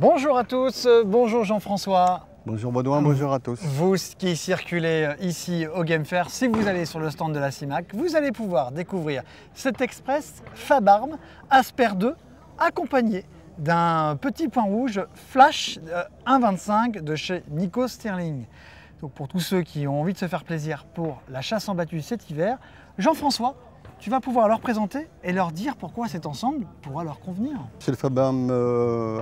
Bonjour à tous, bonjour Jean-François. Bonjour Baudouin, bonjour à tous. Vous qui circulez ici au Game Fair, si vous allez sur le stand de la CIMAC, vous allez pouvoir découvrir cet Express Fabarm Asper 2 accompagné d'un petit point rouge Flash 1.25 de chez Nikko Stirling. Donc pour tous ceux qui ont envie de se faire plaisir pour la chasse en battue cet hiver, Jean-François, tu vas pouvoir leur présenter et leur dire pourquoi cet ensemble pourra leur convenir. C'est le Fabarm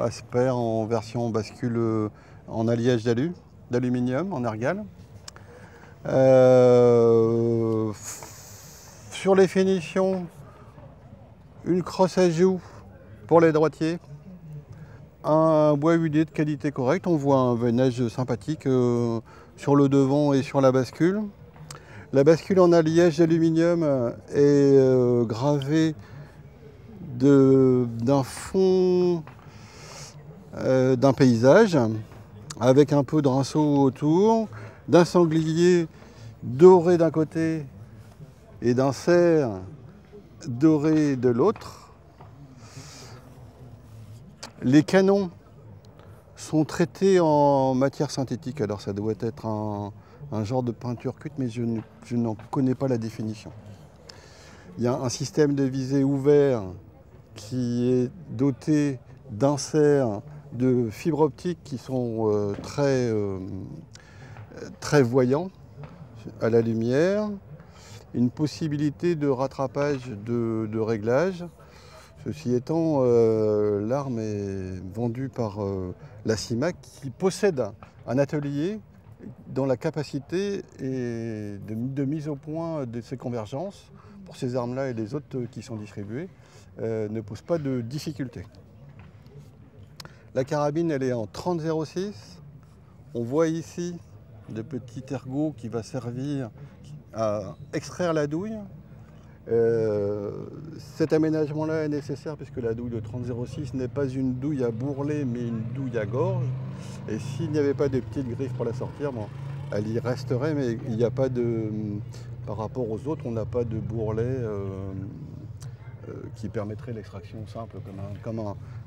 Asper en version bascule en alliage d'aluminium, en argale. Sur les finitions, une crosse à joue pour les droitiers, un bois huilé de qualité correcte. On voit un veinage sympathique sur le devant et sur la bascule. La bascule en alliage d'aluminium est gravée d'un fond d'un paysage avec un peu de rinceau autour, d'un sanglier doré d'un côté et d'un cerf doré de l'autre. Les canons sont traités en matière synthétique, alors ça doit être un genre de peinture cuite, mais je n'en connais pas la définition. Il y a un système de visée ouvert qui est doté d'inserts de fibres optiques qui sont très voyants à la lumière, une possibilité de rattrapage de réglage. Ceci étant, l'arme est vendue par la CIMAC qui possède un atelier dont la capacité est de mise au point de ces convergences pour ces armes-là et les autres qui sont distribuées ne pose pas de difficulté. La carabine, elle est en 30-06. On voit ici le petit ergot qui va servir à extraire la douille. Cet aménagement-là est nécessaire puisque la douille de 30-06 n'est pas une douille à bourrelet mais une douille à gorge. Et s'il n'y avait pas de petites griffes pour la sortir, bon, elle y resterait, mais il n'y a pas de. Par rapport aux autres, on n'a pas de bourrelet qui permettrait l'extraction simple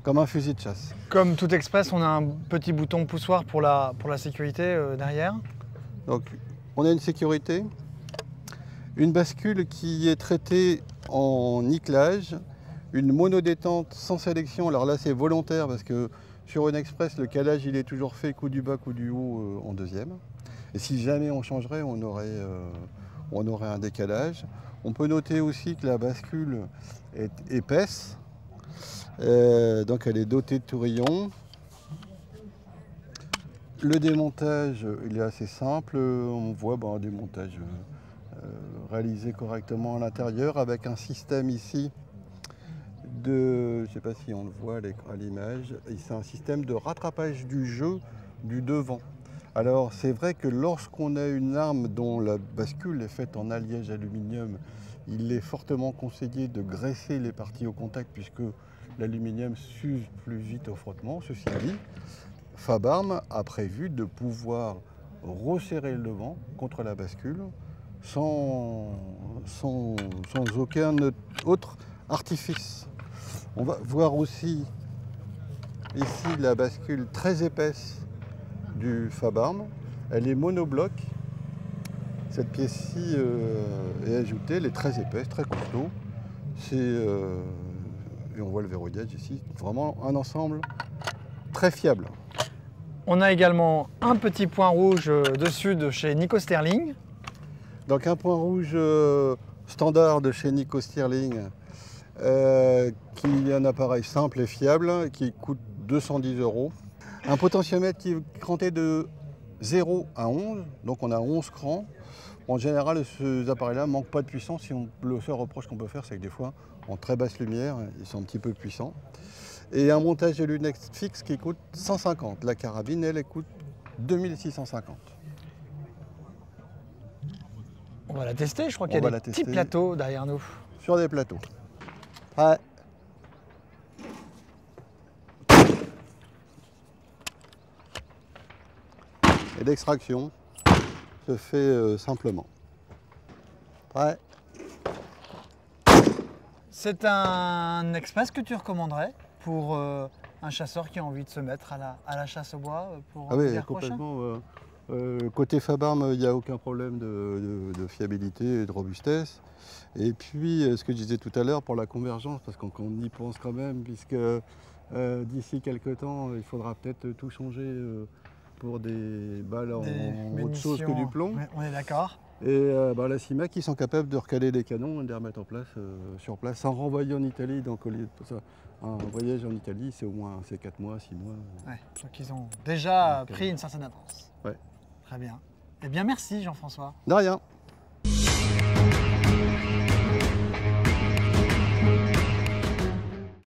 comme un fusil de chasse. Comme tout Express, on a un petit bouton poussoir pour la sécurité derrière. Donc on a une sécurité, une bascule qui est traitée en nickelage, une monodétente sans sélection. Alors là c'est volontaire parce que sur une Express le calage il est toujours fait coup du bas, coup du haut en deuxième. Et si jamais on changerait, on aurait un décalage. On peut noter aussi que la bascule est épaisse, donc elle est dotée de tourillons. Le démontage, il est assez simple. On voit un démontage réalisé correctement à l'intérieur avec un système ici je ne sais pas si on le voit à l'image, c'est un système de rattrapage du jeu du devant. Alors c'est vrai que lorsqu'on a une arme dont la bascule est faite en alliage aluminium, il est fortement conseillé de graisser les parties au contact puisque l'aluminium s'use plus vite au frottement. Ceci dit, Fabarm a prévu de pouvoir resserrer le devant contre la bascule sans aucun autre artifice. On va voir aussi ici la bascule très épaisse du Fabarm. Elle est monobloc. Cette pièce-ci est ajoutée, elle est très épaisse, très costaud. Et on voit le verrouillage ici. Vraiment un ensemble très fiable. On a également un petit point rouge dessus de chez Nikko Stirling. Donc un point rouge standard de chez Nikko Stirling, qui est un appareil simple et fiable, qui coûte 210 €. Un potentiomètre qui est cranté de 0 à 11, donc on a 11 crans. En général, ces appareils-là ne manquent pas de puissance. Le seul reproche qu'on peut faire, c'est que des fois, en très basse lumière, ils sont un petit peu puissants. Et un montage de lunettes fixe qui coûte 150. La carabine, elle coûte 2650. On va la tester, je crois qu'il y a des petits plateaux derrière nous. Sur des plateaux. Ouais. Et l'extraction se fait simplement. Ouais. C'est un Express que tu recommanderais pour un un chasseur qui a envie de se mettre à la chasse au bois pour Ah oui, l'hiver prochain? complètement. Côté Fabarm, il n'y a aucun problème de fiabilité et de robustesse. Et puis, ce que je disais tout à l'heure pour la convergence, parce qu'on y pense quand même, puisque d'ici quelques temps, il faudra peut-être tout changer pour des balles en autre chose que du plomb. Ouais, on est d'accord. Et la CIMAC, ils sont capables de recaler les canons et de les remettre en place sur place, sans renvoyer en Italie. Donc, au lieu de ça, un voyage en Italie, c'est au moins 4 mois, 6 mois. Ouais, donc ils ont déjà pris une certaine avance. Ouais. Très bien. Eh bien, merci Jean-François. De rien.